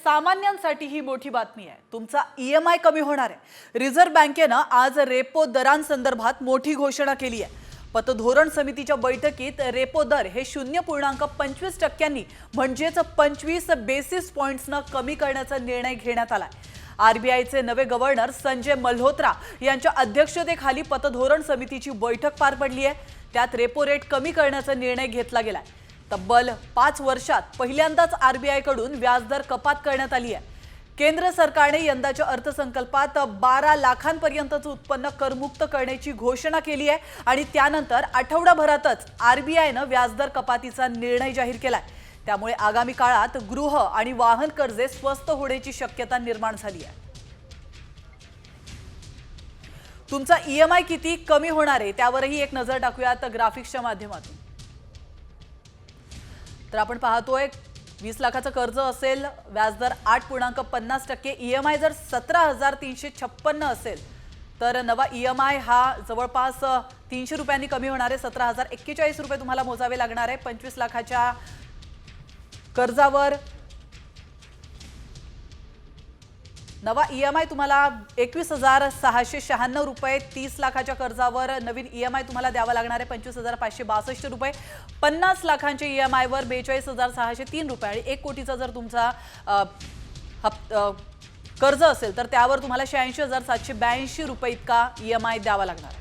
सामान्यांसाठी ही मोठी बातमी आहे। तुमचा ईएमआय कमी होणार आहे। रिझर्व्ह बँकेनं आज रेपो दरांसंदर्भात मोठी घोषणा केली आहे। पतधोरण समितीच्या बैठकीत रेपो दर हे 0.25% म्हणजेच 25 बेसिस पॉइंट्सनं कमी करण्याचा निर्णय घेण्यात आलाय। आरबीआयचे नवे गव्हर्नर संजय मल्होत्रा यांच्या अध्यक्षतेखाली पतधोरण समितीची बैठक पार पडली आहे। त्यात रेपो रेट कमी करण्याचा निर्णय घेतला गेलाय। तब्बल 5 वर्षात पहिल्यांदाच आरबीआय कडून व्याजदर कपात करण्यात आली आहे। केंद्र सरकारने यंदाच्या अर्थसंकल्पात 12 लाखांपर्यंतचं उत्पन्न करमुक्त करण्याची घोषणा केली आहे आणि त्यानंतर आठवडाभरातच आरबीआयने व्याजदर कपातीचा निर्णय जाहीर केलाय। त्यामुळे आगामी काळात गृह आणि वाहन कर्जे स्वस्त होण्याची शक्यता निर्माण झाली आहे। तुमचा ईएमआय किती कमी होणार आहे त्यावरही एक नजर टाकूयात ग्राफिक्सच्या माध्यमातून। तर आपण पाहतोय 20 लाखाचं कर्ज असेल, व्याजदर 8.50%, ईएमआय जर 17,356 असेल तर नवा ईएमआय हा जवळपास 300 रुपयांनी कमी होणार आहे। 17,041 रुपये तुम्हाला मोजावे लागणार आहे। 25 लाखाच्या कर्जावर नवा ईएमआय तुम्हाला 21,696 रुपये। 30 लाखाच्या कर्जावर नवीन ईएमआय तुम्हाला द्यावा लागणार आहे 25,562 रुपये। 50 लाखांच्या ईएमआय वर 42,603 रुपये आणि 1 कोटीचा जर तुमचा कर्ज असेल तर त्यावर तुम्हाला 86,782 रुपये इतका ईएमआय द्यावा लागणार आहे।